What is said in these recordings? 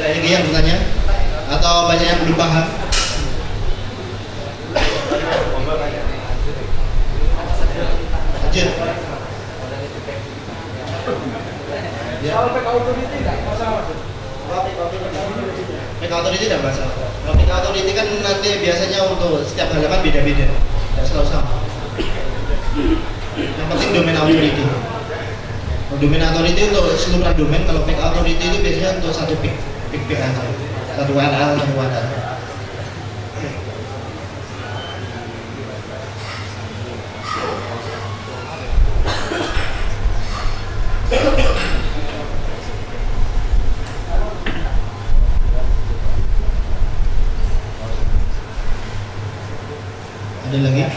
Ada lagi yang bertanya? Atau banyak yang belum paham? Lanjut. Soal PK Authority nggak masalah? PK Authority tidak masalah. Kalau PK Authority kan nanti biasanya untuk setiap halaman beda-beda, tidak selalu sama. Yang penting domain authority. Domain authority untuk seluruh domain. Kalau PK Authority itu biasanya untuk satu pik aja, satu URL, satu wadah. Ada lagi?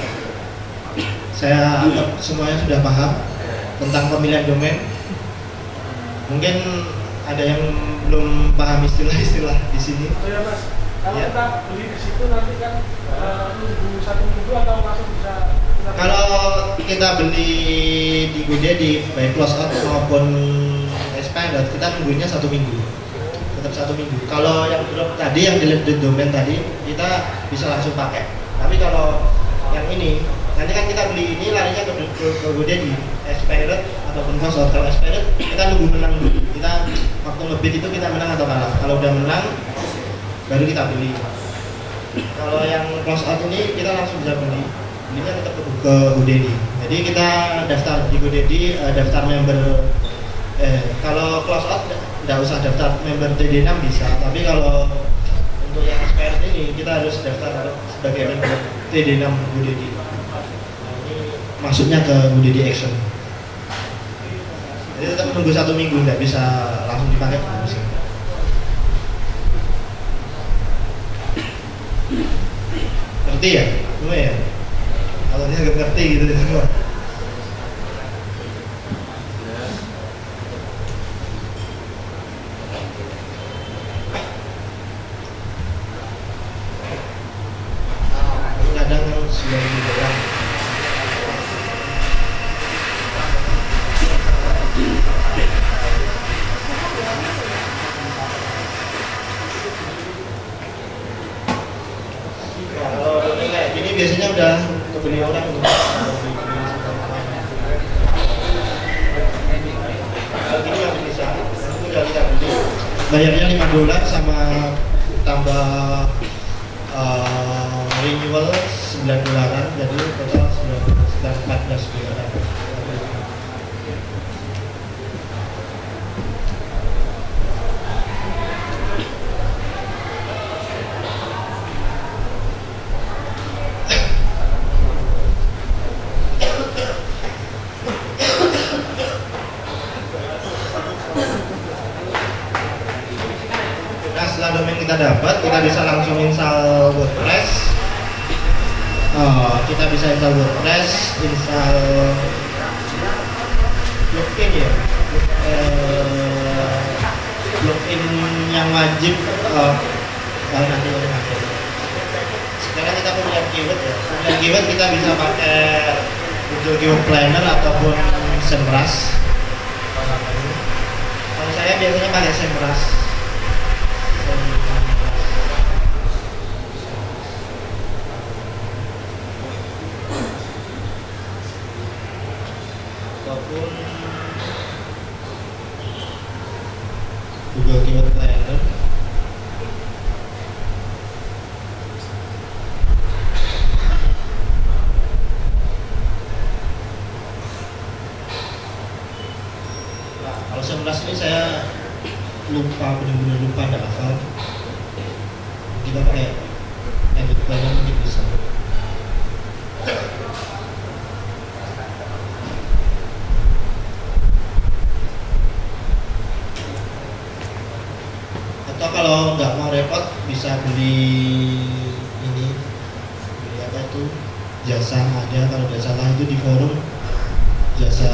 Saya anggap semuanya sudah paham tentang pemilihan domain. Mungkin ada yang belum paham istilah-istilah di sini. Oh ya Mas, kalau Ya. kita beli di situ nanti kan nunggu 1 minggu atau langsung bisa? Kalau kita beli di GoDaddy baik close out maupun expired, kita nunggunya 1 minggu, tetap 1 minggu. Kalau yang drop tadi, yang delete domain tadi, kita bisa langsung pakai. Tapi kalau yang ini, nanti kan kita beli ini larinya ke GoDaddy, expired ataupun close out. Kalau expired, kita nunggu menang dulu. Kita waktu ngebid itu kita menang atau kalah. Kalau udah menang, baru kita beli. Kalau yang close out ini kita langsung bisa beli. Belinya tetap ke GoDaddy. Jadi kita daftar di GoDaddy, daftar member. Kalau close out nggak usah daftar member TD6 bisa. Tapi kalau untuk yang expired ini kita harus daftar sebagai member TD6 GoDaddy. Ini masuknya ke GoDaddy Action. Jadi tetap menunggu 1 minggu, nggak bisa langsung dipakai. Ngerti ya? Cuma ya? Kalau dia nggak ngerti gitu semua. Kadang sudah dibilang ini biasanya udah kebeli orang. Kalau gini yang bisa, itu udah kita beli. Bayarnya $5 sama tambah renewal $9, jadi total sekitar $14. Setelah domain kita dapat, kita bisa langsung install WordPress. Kita bisa install WordPress, install plugin ya, plugin yang wajib. Nanti pakai. Sekarang kita punya keyword ya. Punya keyword kita bisa pakai Google Keyword Planner ataupun SEMrush. Kalau saya biasanya pakai SEMrush. Ataupun Google Keyword Planner. Nah, kalau SEMrush ini saya lupa, benar-benar lupa, ada hafal. Kita pakai edit planner mungkin bisa. Atau kalau nggak mau repot bisa beli ini, beli apa itu, jasa ada. Kalau nggak salah itu di forum jasa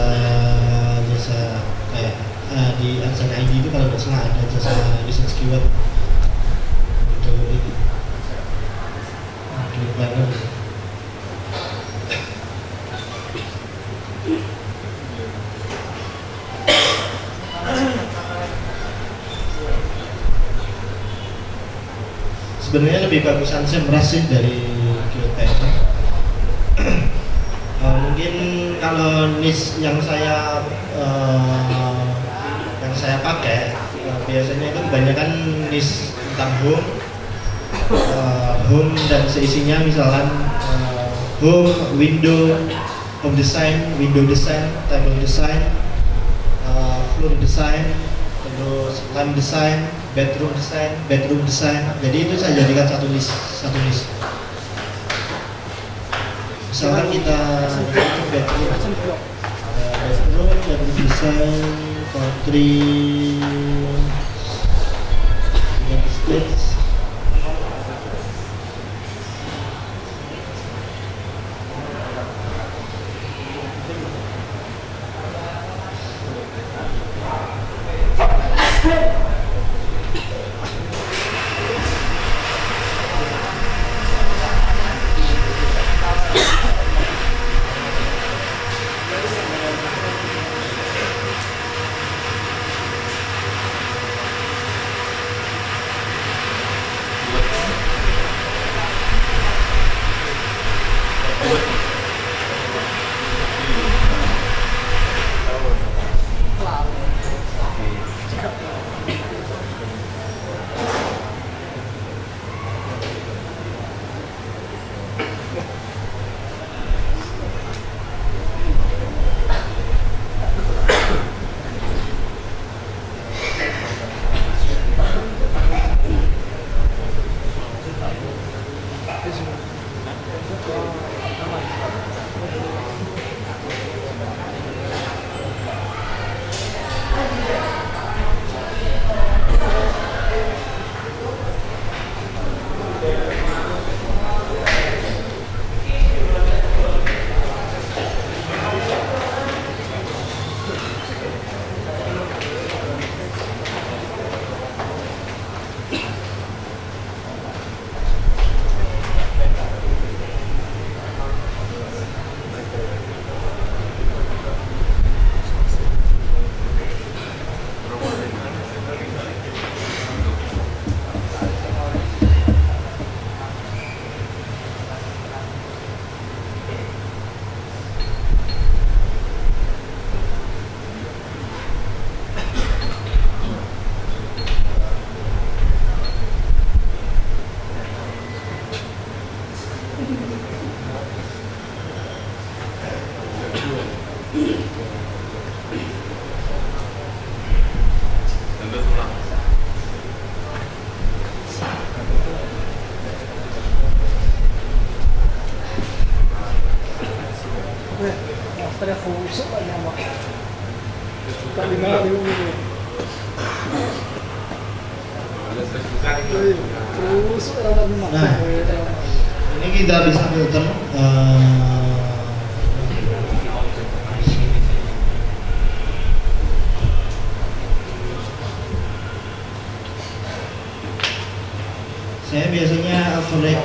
kayak di Adsense ID itu kalau nggak salah ada jasa research keyword untuk ini, keyword planner. sebenarnya lebih bagusan Semrush sih dari Geotek. Mungkin kalau niche yang saya pakai biasanya itu kebanyakan niche tentang home dan seisinya, misalkan home, home design, window design, table design, floor design, terus lamp design, bedroom design. Jadi itu saya jadikan satu list. Misalkan kita bedroom design, country, States. Nah, ini kita bisa filter. Saya biasanya average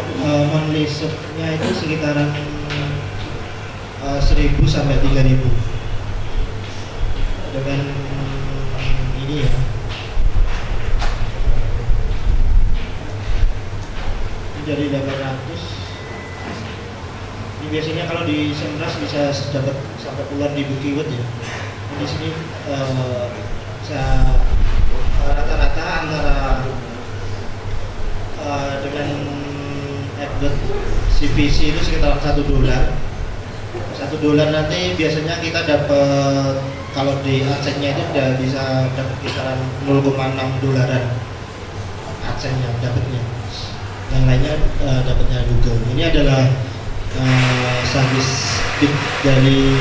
monthly search-nya itu sekitaran 1.000 sampai 3.000 dengan ini ya. Dari 800 ini biasanya kalau di Semrush bisa dapat sampai puluhan ribu keyword ya. Di sini rata-rata antara dengan CPC itu sekitar $1. $1 nanti biasanya kita dapat, kalau di AdSense-nya itu udah bisa dapat kisaran $0,6 AdSense-nya dapatnya. Yang lainnya dapatnya Google. Ini adalah service tip dari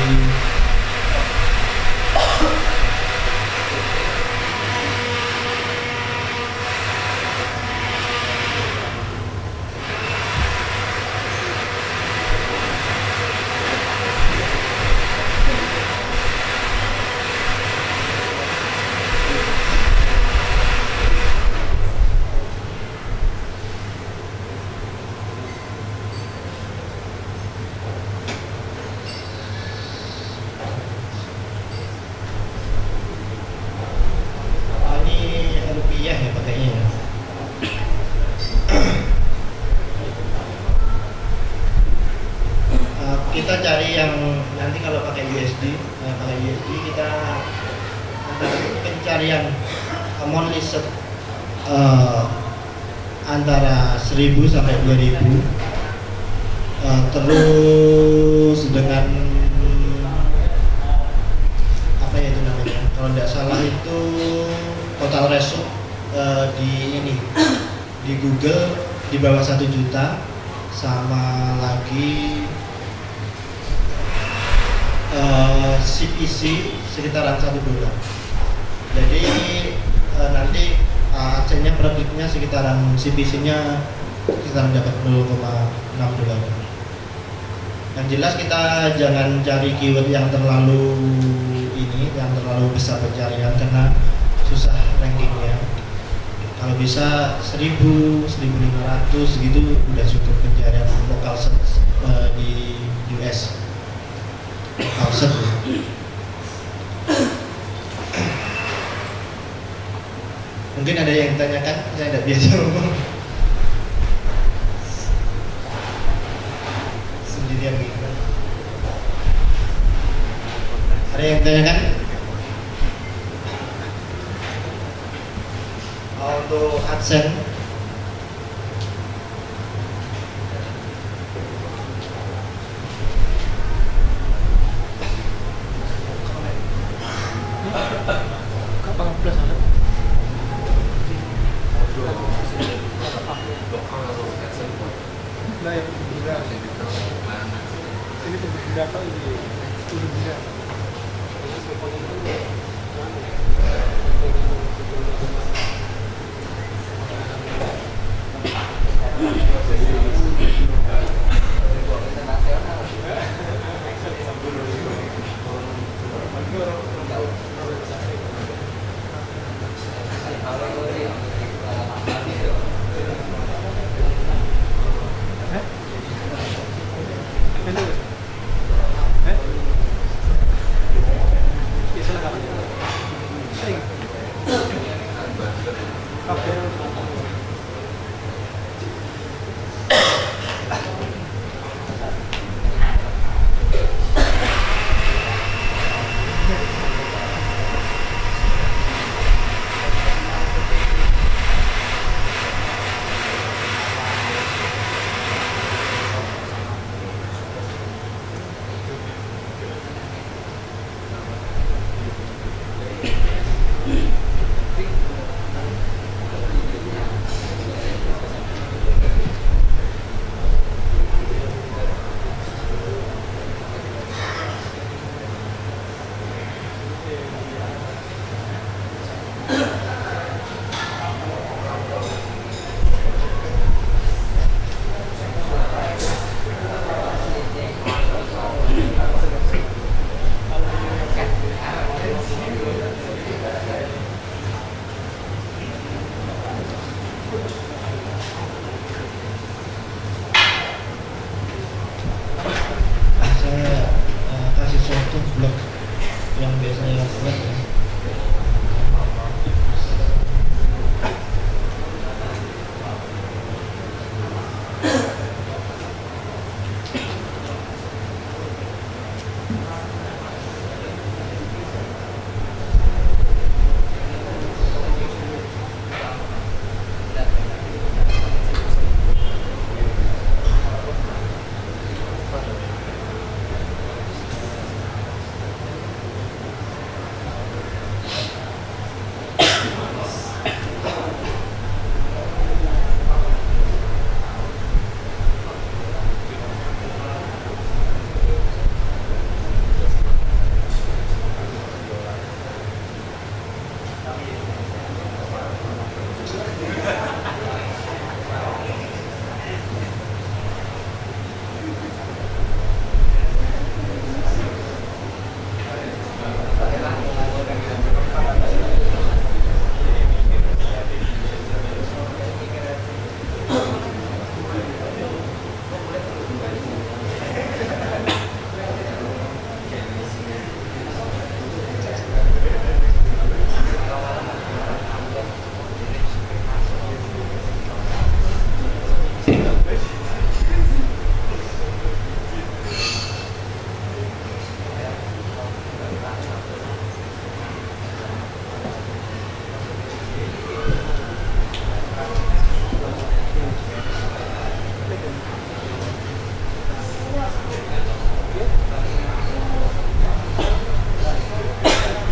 kita antara pencarian monthly antara 1.000 sampai 2.000, terus dengan apa ya itu namanya, kalau tidak salah itu total result di Google di bawah 1 juta, sama lagi CPC sekitaran $1. Jadi nanti AdSense-nya per kliknya sekitaran, CPC-nya sekitaran dapat $0,6. Yang jelas kita jangan cari keyword yang terlalu besar pencarian karena susah rankingnya. Kalau bisa 1.000, 1.500 gitu udah cukup pencarian lokal search di US. Lokal search. Mungkin ada yang tanyakan, saya tidak biasa ngomong sendirian gitu. Ada yang tanyakan? Untuk AdSense kapan plus ada? Nah, yang berapa? Ini berapa ini? Udah berapa? Silakan.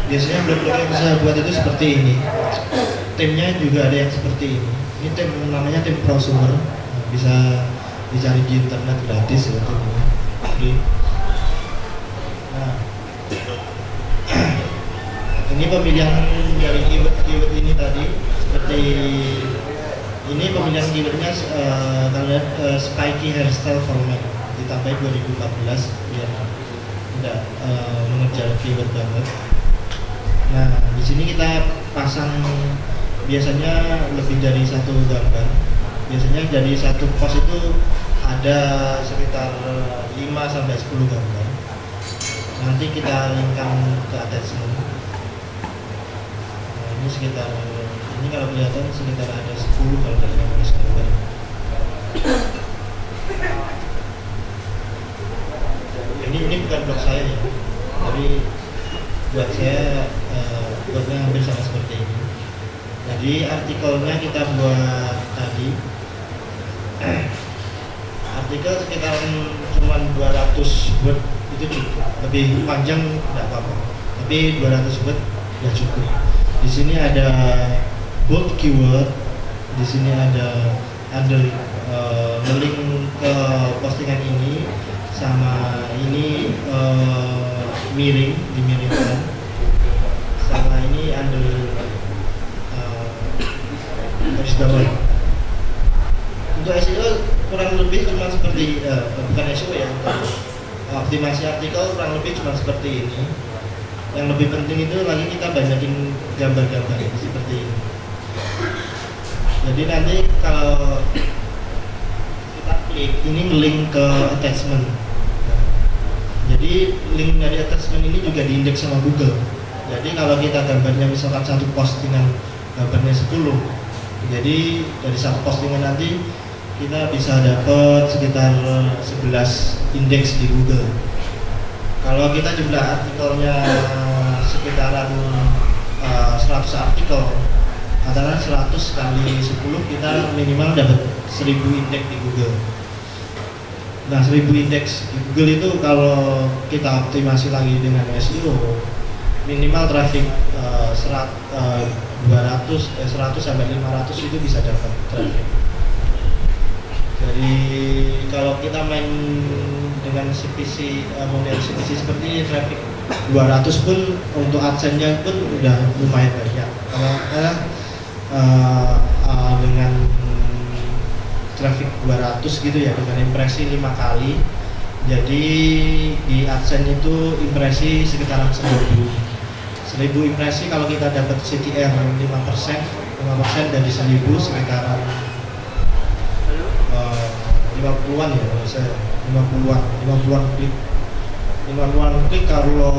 Biasanya blog-blog yang saya buat itu seperti ini. Timnya juga ada yang seperti ini. Ini tim namanya tim prosumer. Bisa dicari di internet gratis ya tim ini. Free. Nah, ini pemilihan dari keyword ini tadi seperti ini pemilihan keywordnya kalian spiky hairstyle format ditambah 2014 biar tidak mengejar keyword banget. Nah, di sini kita pasang biasanya lebih dari satu gambar. Biasanya dari satu post itu ada sekitar 5 sampai 10 gambar. Nanti kita linkkan ke attachment. Nah, ini sekitar ini kalau kelihatan sekitar ada 10 kalau dari 15 gambar. Ini bukan blog saya ya, tapi buat saya buatnya hampir sama seperti ini. Jadi artikelnya kita buat tadi artikel sekitar cuma 200 word itu cukup, lebih panjang tidak apa-apa, tapi 200 word ya cukup. Di sini ada bold keyword, di sini ada link ke postingan ini, sama ini miring, dimiringkan, sama ini garis bawah. Untuk SEO kurang lebih cuma seperti bukan SEO ya, untuk optimasi artikel kurang lebih cuma seperti ini. Yang lebih penting itu lagi kita banyakin gambar-gambar seperti ini. Jadi nanti kalau kita klik ini link ke attachment. Jadi link dari attachment ini juga diindeks sama Google. Jadi kalau kita gambarnya misalkan satu postingan gambarnya 10, jadi dari satu postingan nanti kita bisa dapat sekitar 11 indeks di Google. Kalau kita jumlah artikelnya sekitaran 100 artikel, katakan 100 kali 10 kita minimal dapat 1000 indeks di Google. Nah, 1000 indeks di Google itu kalau kita optimasi lagi dengan SEO, minimal traffic 100 sampai 500 itu bisa dapat traffic. Jadi kalau kita main dengan CPC model CPC seperti ini, traffic 200 pun untuk AdSense-nya pun udah lumayan banyak. Karena dengan traffic 200 gitu ya, dengan impresi 5 kali, jadi di AdSense itu impresi sekitaran 1000 impresi. Kalau kita dapat CTR 5% dari 1000 sekitaran 50-an ya, kalau saya 50-an klik kalau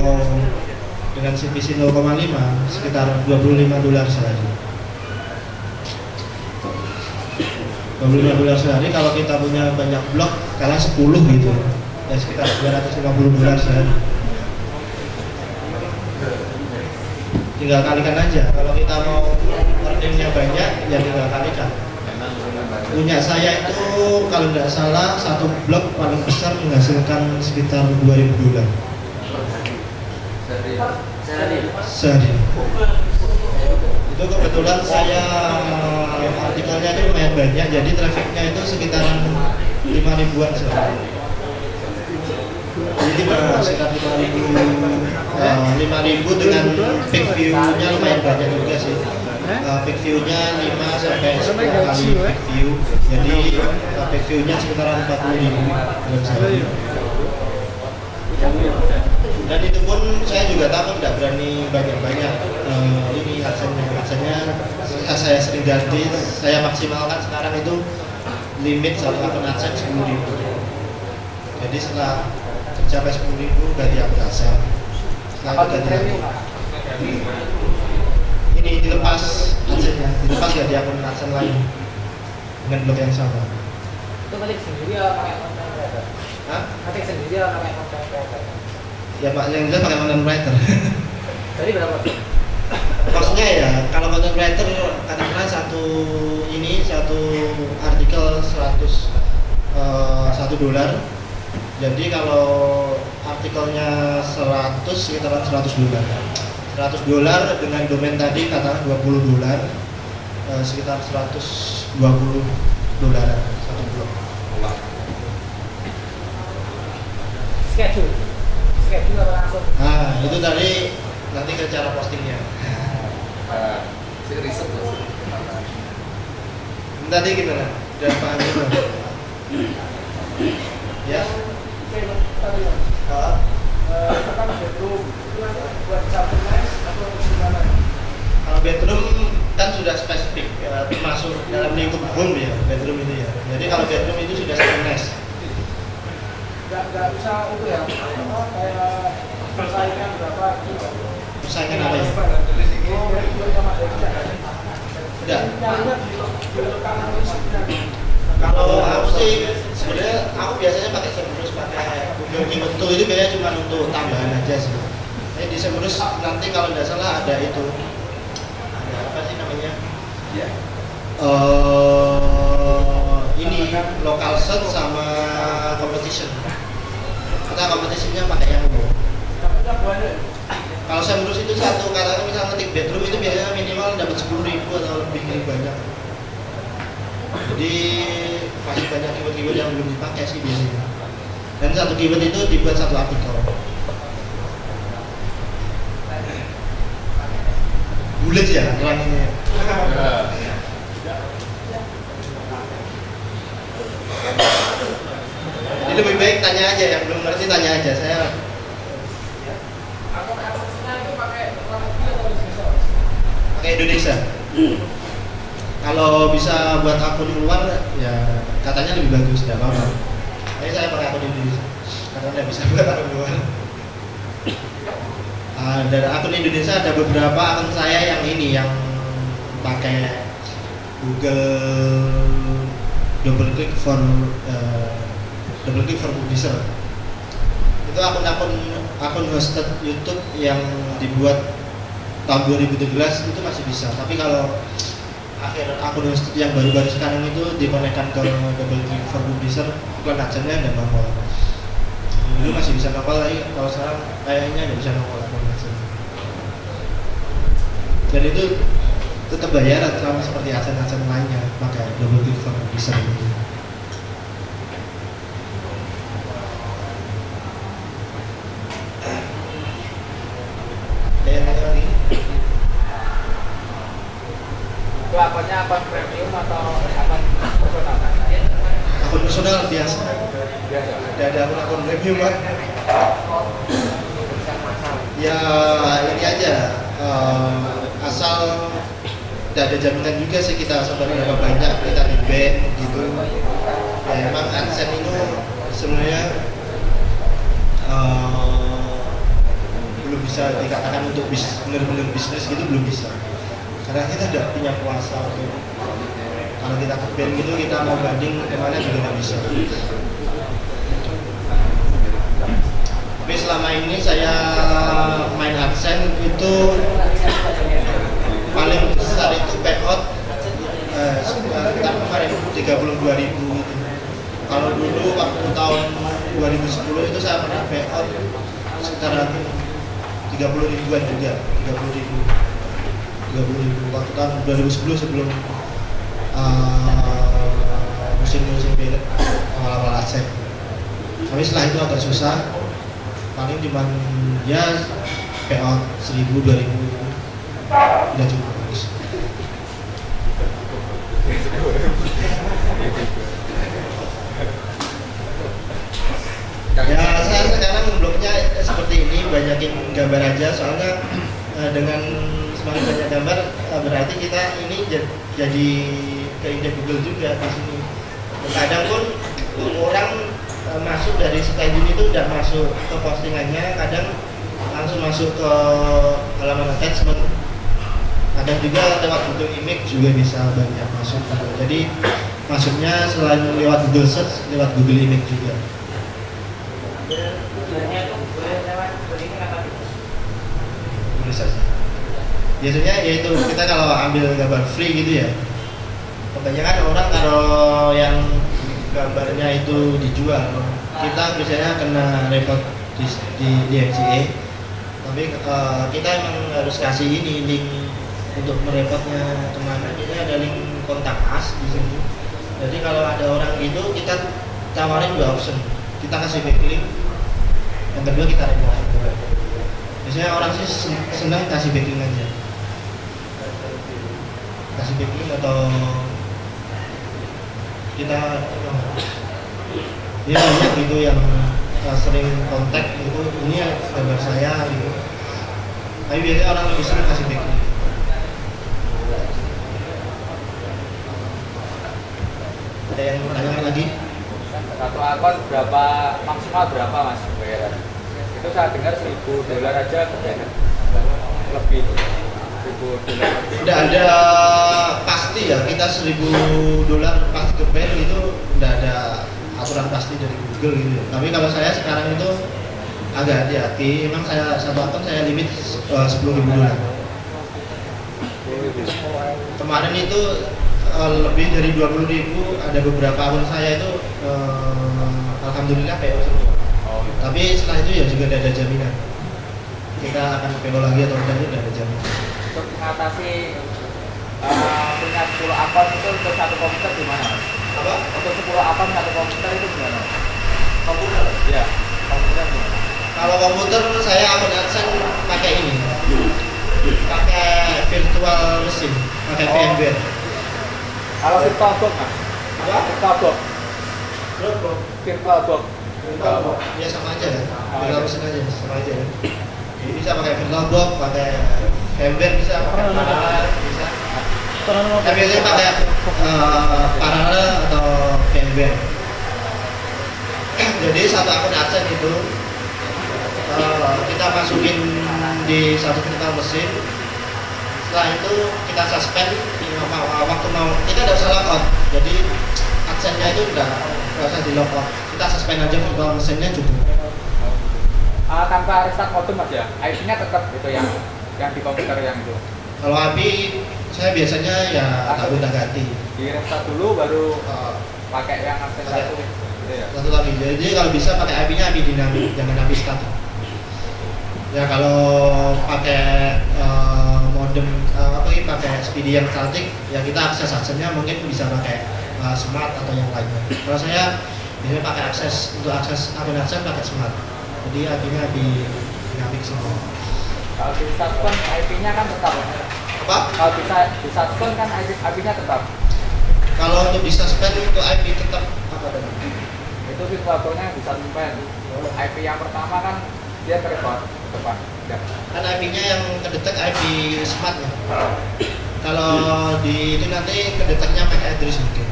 dengan CPC 0,5 sekitar $25 sehari. $25 sehari kalau kita punya banyak blog kala 10 gitu ya, sekitar $250 sehari. Tinggal kalikan aja, kalau kita mau earningnya banyak ya tinggal kalikan. Punya saya itu kalau nggak salah satu blog paling besar menghasilkan sekitar $2000 sehari. Itu kebetulan saya artikelnya itu lumayan banyak, jadi trafficnya itu sekitaran 5.000-an sehari. Jadi sekitar 5.000 dengan peak view-nya lumayan banyak juga sih. Peak view-nya 5 sampai 10 kali peak view. Jadi peak view-nya sekitaran 40.000 dalam sehari. Dan itu pun saya juga takut tidak berani banyak-banyak ini AdSense-nya saya sering ganti, saya maksimalkan sekarang itu limit satu akun AdSense 10.000. Jadi setelah mencapai 10.000 ganti akun AdSense. Setelah itu ganti lagi. Ini dilepas AdSense-nya, dilepas ganti akun AdSense lain dengan blog yang sama. Itu ketik sendiri ya pakai content writer? Hah? Ketik sendiri ya pakai content writer? Ya Pak, yang jelas pakai content writer. Jadi berapa? Maksudnya ya, kalau content writer katakanlah satu artikel $100. Jadi kalau artikelnya 100 sekitaran $100. $100 dengan domain tadi katakan $20, sekitar $120 satu blog. Schedule apa langsung? Nah itu tadi nanti ke cara postingnya. Saya riset loh. Tadi gimana? Udah paham belum? Ya. Kalau bedroom kan sudah spesifik, termasuk dalam lingkup home ya, bedroom itu ya. Jadi kalau bedroom itu sudah nice. Nggak bisa itu ya, kayak persaingan berapa gitu. Persaingan apa ya? Udah. Kalau aku sih sebenarnya aku biasanya pakai Semrush, pakai Google Keyword Tool itu biasanya cuma untuk tambahan aja sih. Jadi di Semrush nanti kalau tidak salah ada itu, ada apa sih namanya? Ya. Ini local search sama competition. Kita competitionnya pakai yang itu. Kalau Semrush itu satu kata misalnya ketik bedroom itu biasanya minimal dapat 10.000 atau lebih banyak. Jadi masih banyak keyword-keyword yang belum dipakai sih biasanya. Dan satu keyword itu dibuat satu artikel. Bulat ya orangnya. Jadi lebih baik tanya aja, yang belum ngerti tanya aja. Saya pakai Indonesia. Kalau bisa buat akun luar ya katanya lebih bagus, tidak apa-apa. Tapi saya pakai akun Indonesia karena tidak bisa buat akun luar. Dari akun Indonesia ada beberapa akun saya yang ini yang pakai Google double click for publisher. Itu akun hosted YouTube yang dibuat tahun 2017 itu masih bisa. Tapi kalau akun hosted yang baru-baru sekarang itu dikonekkan ke double click for publisher, bukan adsense-nya dan nongol. Dulu masih bisa nongol, tapi kalau sekarang kayaknya nggak bisa nongol akun adsense. Dan itu tetap bayar sama seperti adsense lainnya pakai double click for publisher gitu. Itu akunnya akun premium atau akun personal? Akun personal biasa. Tidak ada akun premium kan? Ya ini aja, asal tidak ada jaminan juga sih kita sebenarnya berapa banyak kita di ban gitu. Ya emang AdSense itu sebenarnya belum bisa dikatakan untuk benar-benar bisnis gitu, belum bisa. Karena kita tidak punya kuasa. Kalau kita ke ban gitu, kita mau banding kemana juga nggak bisa. Tapi selama ini saya main AdSense itu paling besar itu payout sekitar kemarin 32.000 gitu. Kalau dulu waktu tahun 2010 itu saya pernah payout sekitar 30.000-an juga, 30.000 waktu tahun 2010 sebelum musim-musim pilek awal-awal AdSense. Tapi setelah itu agak susah, paling cuma ya payout 1.000-2.000 gitu. Udah cukup bagus. Ya saya sekarang blognya seperti ini, banyakin gambar aja soalnya dengan semakin banyak gambar berarti kita ini jadi keindex Google juga di sini. Kadang pun orang masuk dari staging itu udah masuk ke postingannya, kadang langsung masuk ke halaman attachment. Kadang juga lewat Google Image juga bisa banyak masuk. Jadi masuknya selain lewat Google Search, lewat Google Image juga. Boleh saja. Biasanya yaitu kita kalau ambil gambar free gitu ya, kebanyakan orang kalau yang gambarnya itu dijual, kita biasanya kena report di MCA. Tapi kita emang harus kasih ini link untuk merepotnya kemana. Jadi ada link kontak us di sini. Jadi kalau ada orang gitu kita tawarin 2 option. Kita kasih backlink, yang kedua kita report. Biasanya orang sih senang kasih backlink aja. Kasih backlink atau kita ya banyak gitu yang sering kontak gitu, ini gambar saya gitu. Tapi biasanya orang lebih sering kasih backlink. Ada yang mau tanya lagi? Satu akun berapa, maksimal berapa mas bayaran? Itu saya dengar $1.000 aja kebanyakan lebih $1.000. Udah ada pasti ya, kita $1.000 pasti ke band itu udah ada aturan pasti dari Google gitu. Tapi kalau saya sekarang itu agak hati-hati, emang saya satu akun saya limit $10.000. Kemarin itu lebih dari 20.000, ada beberapa akun saya itu alhamdulillah PO semua. Tapi setelah itu ya juga ada jaminan. Kita akan PO lagi atau tidak itu ada jaminan. Untuk mengatasi punya 10 akun itu untuk satu komputer gimana? Apa? Untuk 10 akun satu komputer itu gimana? Komputer? Ya, komputer gimana? Kalau komputer saya akun AdSense pakai ini, pakai virtual mesin, pakai VMware. Kalau VirtualBox mas? Apa? VirtualBox? VirtualBox? Ya sama aja kan, virtual mesin aja, sama aja kan. Jadi bisa pakai VirtualBox, pakai VMware bisa, pakai Parallel bisa. Tapi biasanya pakai Parallel atau VMware. Jadi satu akun AdSense itu kita masukin di satu virtual mesin. Setelah itu kita suspend waktu mau, kita tidak usah logout. Jadi AdSense-nya itu udah nggak usah di logout. Kita suspend aja virtual mesinnya cukup. Tanpa restart modem mas ya? IP-nya tetap gitu yang di komputer yang itu? Kalau IP saya biasanya ya tak ganti. Di restart dulu baru pakai yang AdSense satu. Gitu ya? Satu lagi. Jadi kalau bisa pakai IP-nya IP dinamik, jangan IP statik. Ya kalau pakai modem pakai speedy yang statik, ya kita akses AdSense-nya mungkin bisa pakai smart atau yang lainnya. Kalau saya biasanya pakai untuk akses akun AdSense pakai smart. Jadi IP-nya IP dinamik semua. Kalau di suspend IP-nya kan tetap. Apa? Kalau bisa di suspend kan IP-nya tetap. Kalau untuk di suspend untuk IP tetap apa tadi? Itu VirtualBox-nya bisa suspend. IP yang pertama kan dia terekor depan. Kan IP-nya yang kedetek IP smart ya. Kalau di itu nanti kedeteknya MAC address mungkin.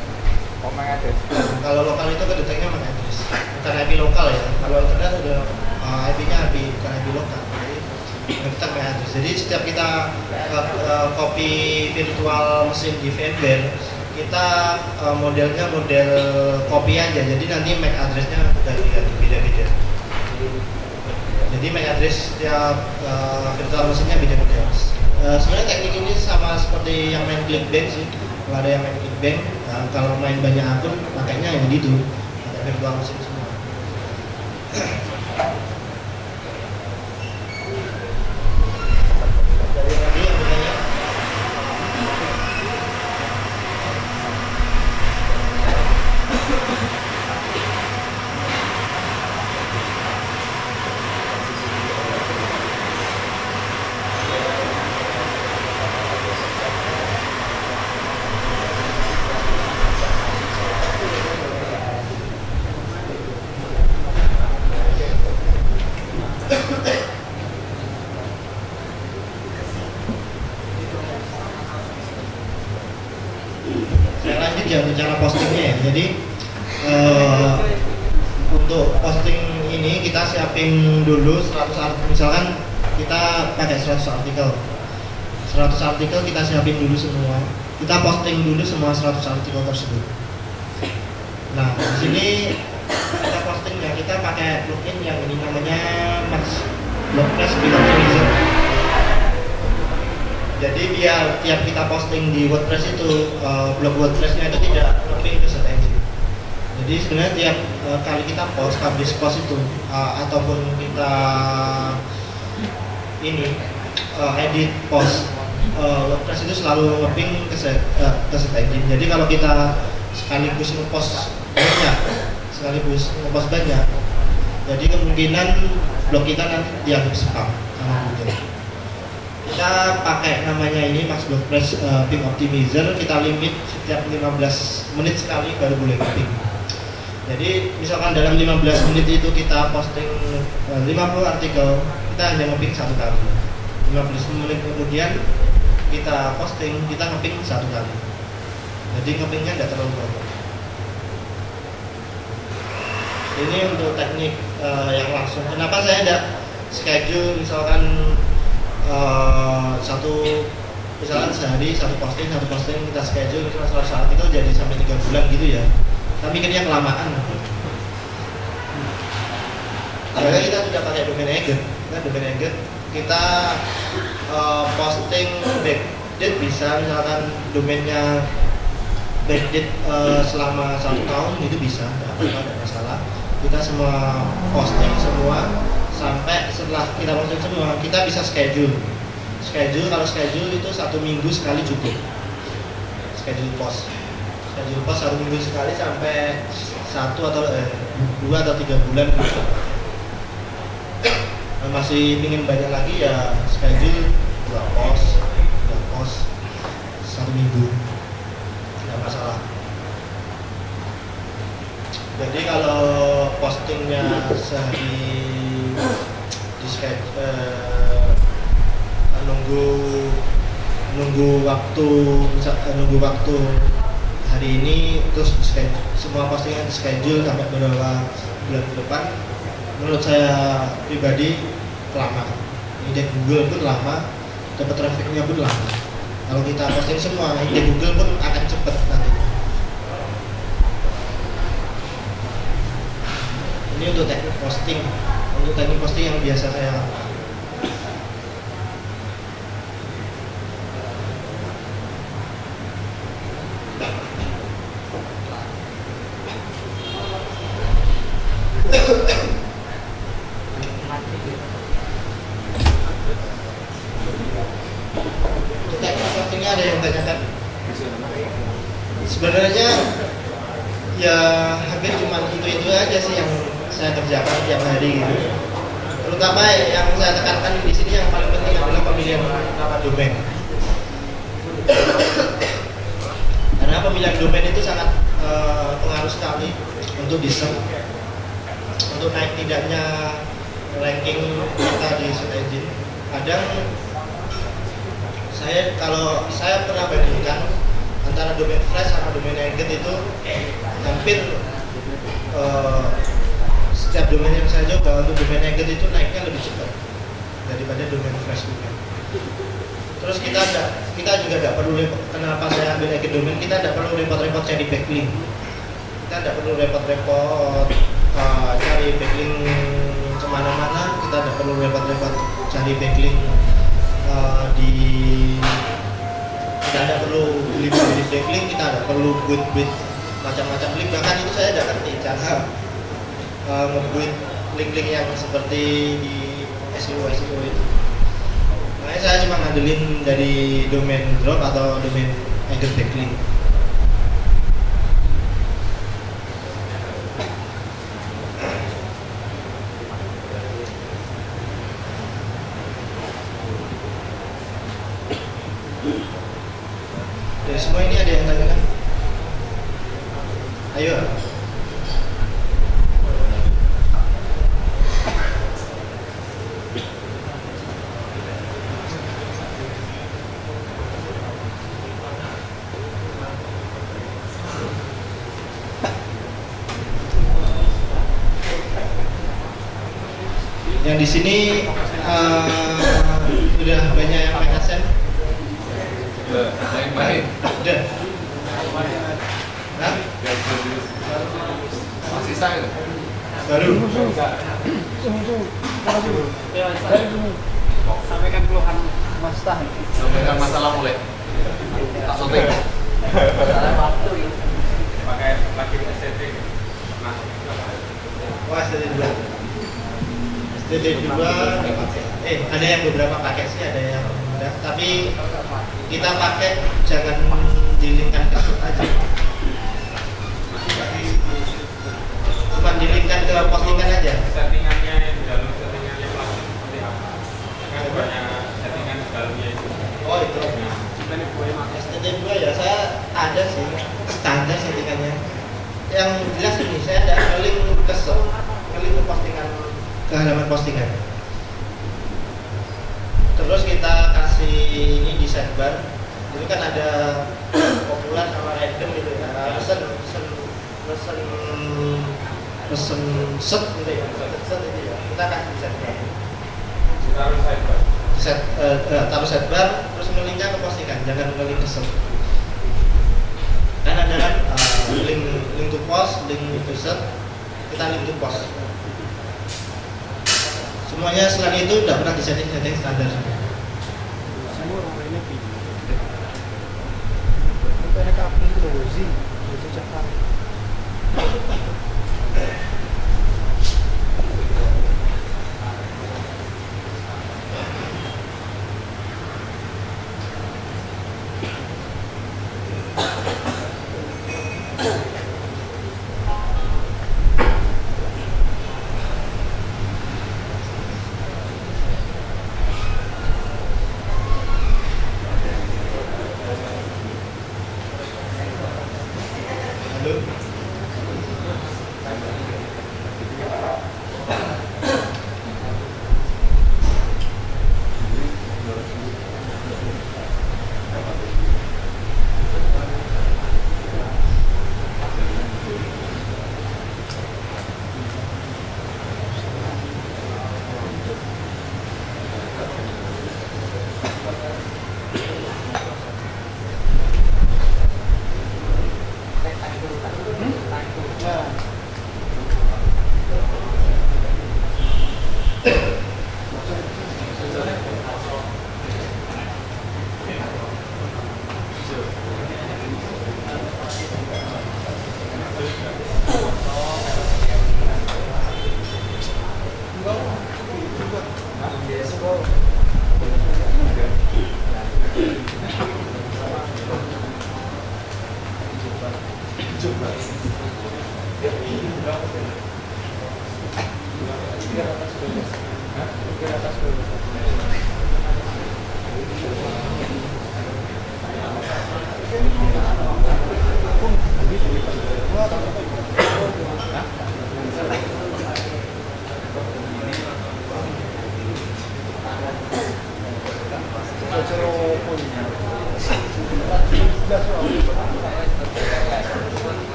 Oh, MAC address. Kalau lokal itu kedeteknya MAC address, bukan IP lokal ya. Kalau internet udah IP-nya IP bukan IP lokal. Jadi kedetek MAC address. Jadi setiap kita copy virtual mesin di VMware, kita modelnya model copy aja. Jadi nanti MAC address-nya beda-beda. Jadi MAC address setiap virtual mesinnya beda-beda. Sebenarnya teknik ini sama seperti yang main ClickBank sih. Kalau ada yang main ClickBank, kalau main banyak akun, pakainya yang gitu, pakai virtual mesin semua. Jadi yang bertanya, saya lanjut ya untuk cara postingnya ya. Jadi untuk posting ini kita siapin dulu 100 artikel, misalkan kita pakai 100 artikel. 100 artikel kita siapin dulu semua. Kita posting dulu semua 100 artikel tersebut. Nah, di sini kita postingnya kita pakai plugin yang ini namanya WordPress Optimizer. Jadi biar tiap kita posting di WordPress itu blog WordPress-nya itu tidak nge-ping ke search engine. Jadi sebenarnya tiap kali kita publish post itu ataupun kita ini edit post. WordPress itu selalu nge-ping ke set engine. Jadi kalau kita sekaligus nge-post banyak, jadi kemungkinan blog kita nanti dianggap spam sama Google. Kita pakai namanya ini Max WordPress Ping Optimizer. Kita limit setiap 15 menit sekali baru boleh nge-ping. Jadi misalkan dalam 15 menit itu kita posting 50 artikel, kita hanya nge-ping 1 kali. 15 menit kemudian kita posting, kita nge-ping 1 kali. Jadi nge-pingnya tidak terlalu banyak. Ini untuk teknik yang langsung. Kenapa saya tidak schedule misalkan misalkan sehari satu posting kita schedule misalkan saat itu jadi sampai 3 bulan gitu ya. Kami mikirnya kelamaan. Karena kita sudah pakai domain agent. Kita posting backdate bisa, misalkan domainnya backdate selama 1 tahun itu bisa, tidak masalah. Kita semua posting semua sampai setelah kita posting semua kita bisa schedule. Kalau schedule itu 1 minggu sekali cukup. Schedule post 1 minggu sekali sampai 1 atau 2 atau 3 bulan. Masih ingin banyak lagi ya schedule 2 post 1 minggu, tidak masalah. Jadi kalau postingnya sehari di schedule nunggu waktu hari ini terus semua postingan di schedule sampai beberapa bulan ke depan, menurut saya pribadi lama. Indeks Google pun lama, dapat trafficnya pun lama. Kalau kita posting semua, indeks Google pun akan cepat nanti. Ini untuk teknik posting yang biasa saya lakukan. Ada yang tanyakan? Sebenarnya ya hampir cuma itu aja sih yang saya kerjakan tiap hari gitu. Terutama yang saya tekankan di sini yang paling penting adalah pemilihan nama domain. Karena pemilihan domain itu sangat pengaruh sekali untuk search, untuk naik tidaknya ranking kita di search engine. Kadang kalau saya pernah bandingkan antara domain flash sama domain agent itu hampir setiap domain yang saya coba untuk domain agent itu naiknya lebih cepat daripada domain flash juga. Terus kita juga tidak perlu, kenapa saya ambil agent domain, kita tidak perlu repot-repot cari backlink. Kita tidak perlu repot-repot cari backlink kemana-mana. Kita tidak perlu repot-repot cari backlink kita tidak perlu beli backlink, kita tidak perlu buat macam-macam link. Bahkan itu saya tidak ngerti cara ngebuat link-link yang seperti di SEO itu. Makanya saya cuma ngandelin dari domain drop atau domain agent backlink. Dari semua ini ada yang tanyakan? Ayo. Yang di sini sudah banyak yang mengakses. Baik. Udah. Hah? Masih saya. Baru. Sampaikan keluhan Mas Tahan. Sampaikan masalah mulai. Tak syuting. Masalah waktu ini. Pakai lagi STD. Nah, Wah, STD 2. STD 2 nggak pakai. Ada yang beberapa pakai sih, ada yang enggak. Tapi kita pakai jangan dilingkan ke shoot aja. Cuma dilingkan ke postingan aja. Settingannya yang di dalam settingannya plastik seperti apa? Kan banyak settingan di dalamnya itu. Oh itu. STT2 ya, saya ada sih standar settingannya. Yang jelas ini saya ada nge-link ke shoot, nge-link ke postingan, ke halaman postingan. Terus kita kasih ini di sidebar. Jadi kan ada populer sama random gitu ya. Pesen set gitu ya. Set itu ya. Kita kasih di sidebar. Taruh sidebar. Taruh sidebar terus nge-linknya ke postingan, jangan nge-link ke set. Kan ada kan link to post, link to set, kita link to post. Semuanya selain itu udah pernah disetting standar semua. Semua orang ini pilih. Itu ada kaping closing, itu cakap. Halo.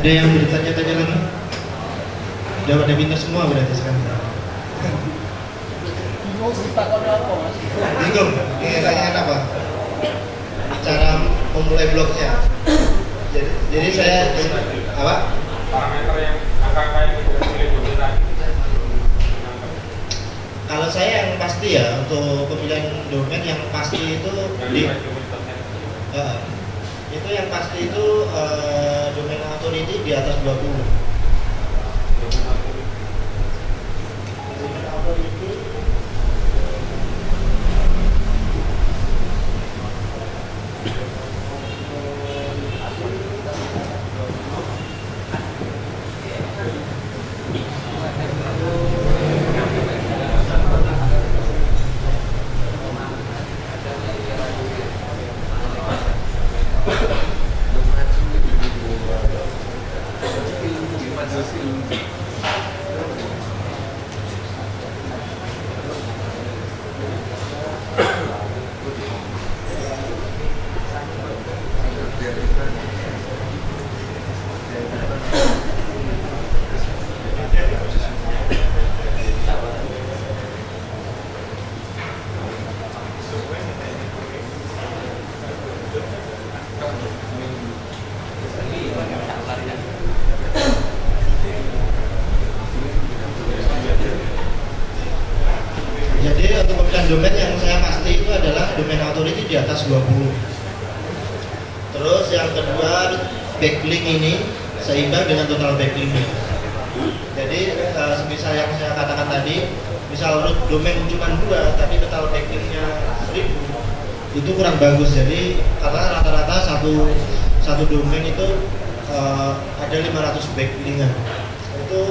Ada yang bertanya-tanya lagi? Udah pada pintar semua berarti sekarang. Bingung takutnya apa mas? Bingung? Kira-kira apa? Cara memulai blognya. Jadi saya apa? Parameter yang angka-angka yang dipilih dulu tadi. Kalau saya yang pasti ya untuk pemilihan domain yang pasti itu di itu yang pasti itu domain authority di atas 20. Domain authority domain authority di atas 20. Terus yang kedua, backlink ini seimbang dengan total backlink. Jadi semisal yang saya katakan tadi, misal root domain cuma 2 tapi total backlinknya 1000, itu kurang bagus. Jadi karena rata-rata satu domain itu ada 500 backlinkan, itu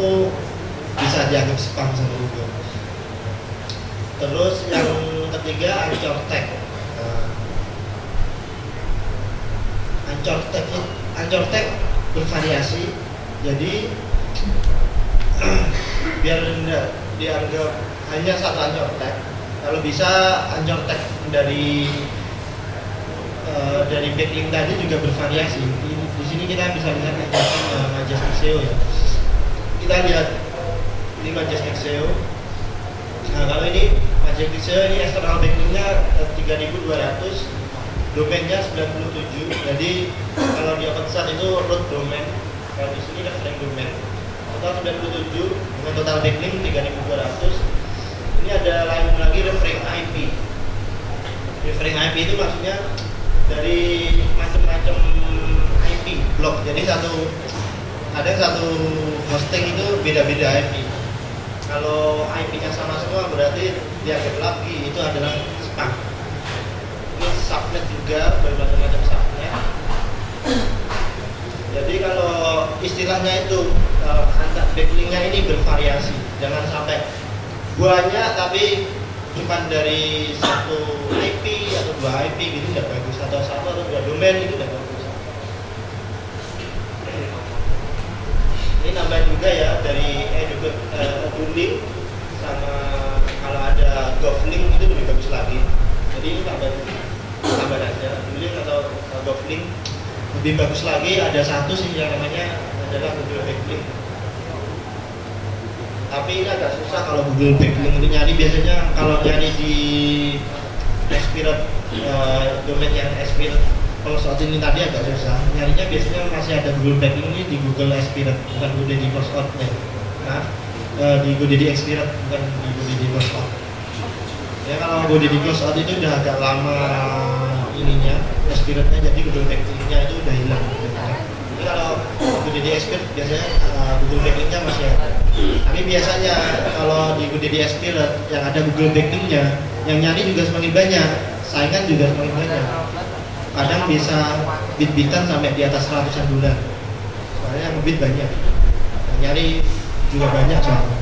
bisa dianggap spam sama Google. Terus yang ketiga, anchor tag. Anchor tag bervariasi, jadi biar dianggap hanya satu anchor tag. Kalau bisa anchor tag dari backlink tadi juga bervariasi. Di sini kita bisa lihat Majestic SEO ya. Kita lihat ini Majestic SEO. Nah, kalau ini Majestic SEO ini external backlinknya 3.200, domainnya 97. Jadi kalau di OpenStack itu root domain, kalau di sini referring domain. Total 97 dengan total backlink 3.200. Ini ada lain lagi referring IP. Referring IP itu maksudnya dari macam-macam IP blok. Jadi ada satu hosting itu beda-beda IP. Kalau IP-nya sama semua berarti dianggap lagi itu adalah spam. Ini subnet juga, berbagai-macam subnet. Jadi kalau istilahnya itu antar backlinknya ini bervariasi, jangan sampai banyak tapi cuma dari satu IP atau 2 IP gitu tidak bagus, atau 1 atau 2 domain itu tidak bagus. Ini nambahin juga ya dari edulink sama kalau ada govlink itu lebih bagus lagi. Jadi ini tambah aja edulink atau govlink lebih bagus lagi. Ada satu sih yang namanya adalah Google Backlink. Tapi ini agak susah kalau Google Backlink itu nyari. Biasanya kalau nyari di Aspirate domain yang Aspirate kalau saat ini tadi agak susah nyarinya. Biasanya masih ada Google Backlink ini di Google Aspirate, bukan GoDaddy Closeout-nya. Nah, di GoDaddy Aspirate, bukan di GoDaddy Closeout. Ya kalau GoDaddy Closeout itu udah agak lama ininya, Aspirate-nya, jadi Google Backlink-nya itu udah hilang. Jadi kalau GoDaddy Aspirate biasanya Google Backlink-nya masih ada. Tapi biasanya kalau di GoDaddy Aspirate yang ada Google Backlink-nya, yang nyari juga semakin banyak, saingan juga semakin banyak. Kadang bisa bid-bidan sampai di atas $100. Soalnya yang bid banyak, yang nyari juga banyak soalnya.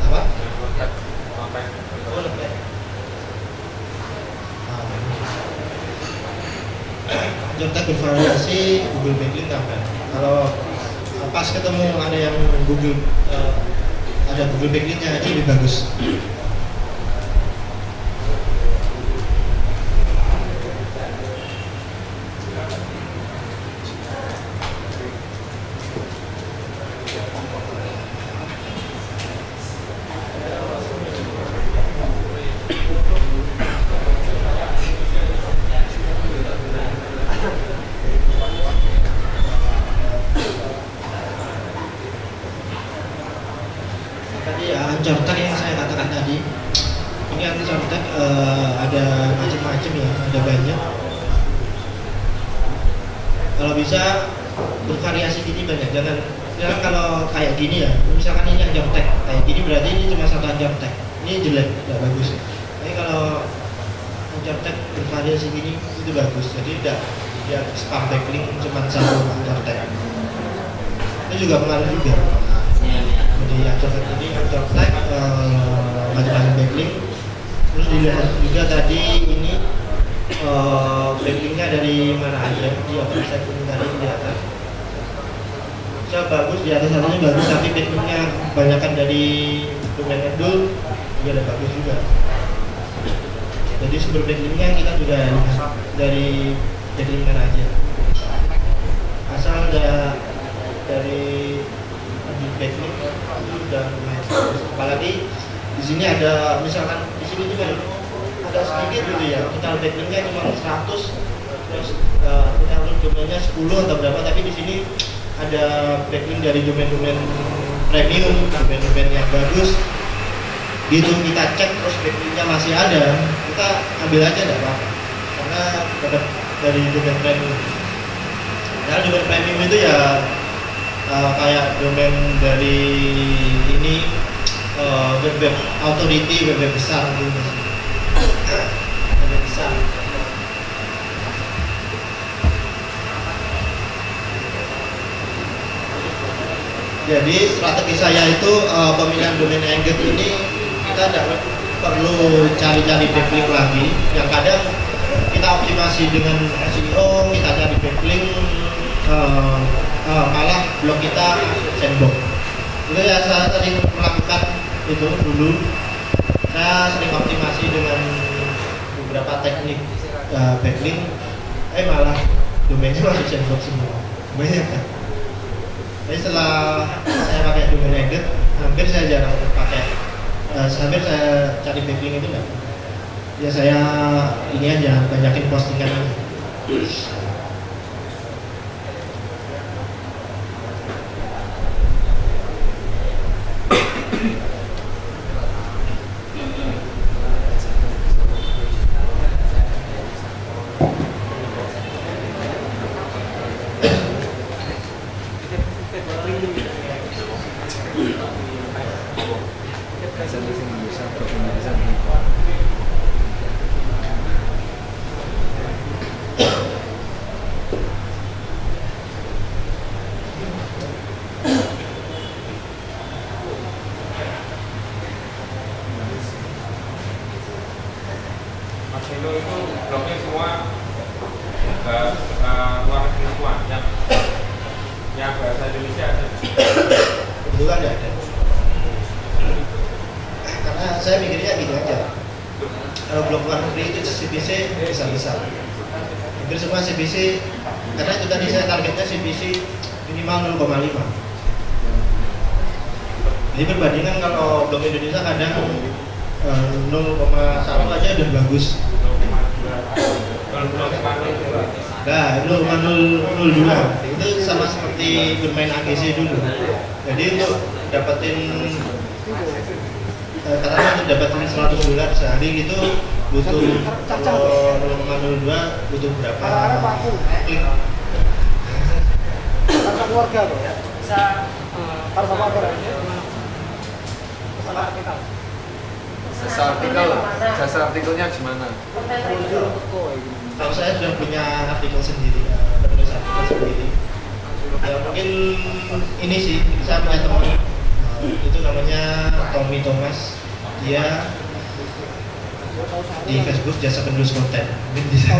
Apa? Oh, lebih. Contoh bervariasi, Google Backlink tambah. Kalau pas ketemu ada yang ada Google Backlink-nya aja lebih bagus. Anchor tag yang saya katakan tadi, ini anchor tag ada macam-macam ya, ada banyak. Kalau bisa bervariasi gini banyak, jangan kalau kayak gini ya, misalkan ini anchor tag kayak gini berarti ini cuma satu anchor tag, ini jelek, tidak bagus. Tapi kalau anchor tag bervariasi gini itu bagus, jadi tidak dia spam backlink cuma satu anchor tag. Itu juga pengaruh juga. Jadi anchor tag ini anchor tag macam-macam backlink. Terus dilihat juga tadi ini backlinknya dari mana aja di OpenStack ini tadi di atas. Bisa bagus di atas satunya bagus, tapi backlinknya kebanyakan dari domain edul juga ada bagus juga. Jadi sumber backlinknya kita juga dari backlink mana aja. Asal ada dari backlink itu udah lumayan. Apalagi di sini ada, misalkan di sini juga ada sedikit gitu ya, total backlinknya cuma 100, terus total domainnya 10 atau berapa, tapi di sini ada backlink dari domain-domain premium, domain-domain yang bagus, gitu kita cek terus backlinknya masih ada, kita ambil aja enggak apa-apa karena dapat dari domain premium. Nah domain premium itu ya kayak domain dari ini web authority, web besar gitu. Web besar. Jadi strategi saya itu pemilihan domain engage ini kita tidak perlu cari-cari backlink lagi. Yang kadang kita optimasi dengan SEO, kita cari backlink, malah blog kita sandbox. Itu ya saya sering melakukan itu dulu. Saya sering optimasi dengan beberapa teknik backlink, malah domainnya masih sandbox semua. Banyak kan? Jadi setelah saya pakai domain engage, hampir saya jarang pakai, hampir saya cari backlink itu enggak. Ya saya ini aja banyakin postingan aja. Mas Hilo itu blognya semua luar negeri semua, yang bahasa Indonesia ada. Kebetulan ya ada. Karena saya mikirnya gitu aja. Kalau blog luar negeri itu CPC bisa-bisa. Hampir semua CPC, karena itu tadi saya targetnya CPC minimal 0,5. Jadi perbandingan kalau blog Indonesia kadang 0,1 aja udah bagus. Nah, 0,002 itu sama seperti bermain AGC dulu. Jadi untuk dapetin karena untuk dapetin $100 sehari itu butuh 0,02 butuh berapa klik? Kartu keluarga loh. Bisa kartu keluarga. Sama kita. Jasa artikelnya gimana? Kalau saya sudah punya artikel sendiri, penulis artikel sendiri. Ya mungkin ini sih, saya punya teman itu namanya Tommy Thomas. Dia di Facebook jasa penulis konten. Mungkin bisa.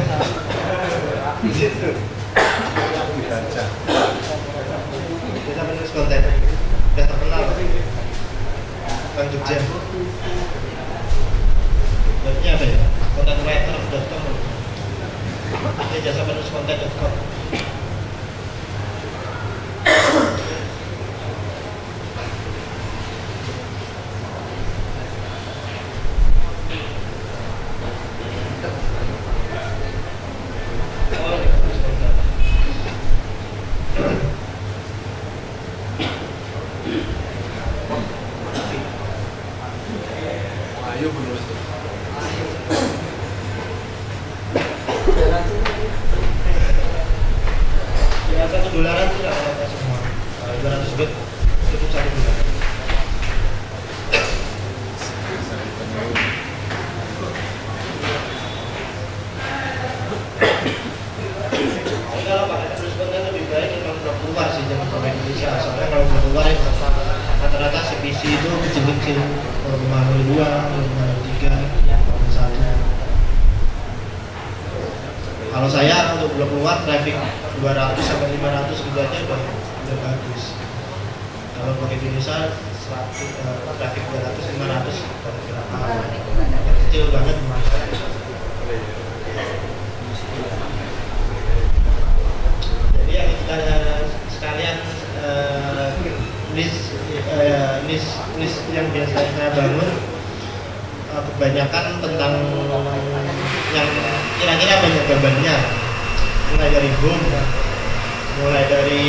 Jasa penulis konten. Udah terkenal. Bang Jogja. Webnya apa ya? Contentwriter.com. Dia jasa penulis konten.com. Ayo penulis. Ya $1 itu tidak apa-apa semua. 200 bit cukup $1. Kalau pakai penulis konten lebih baik memang blog luar sih, jangan blog Indonesia. Soalnya kalau blog luar ya rata-rata CPC itu kecil-kecil 0,02, 0,03, 0,1. Kalau saya untuk blog luar traffic 200 sampai 500 gitu aja udah bagus. Kalau blog Indonesia traffic 200 500 berapa kecil banget. Jadi yang kita sekalian list yang biasa saya bangun kebanyakan tentang yang kira-kira banyak bebannya, mulai dari home, mulai dari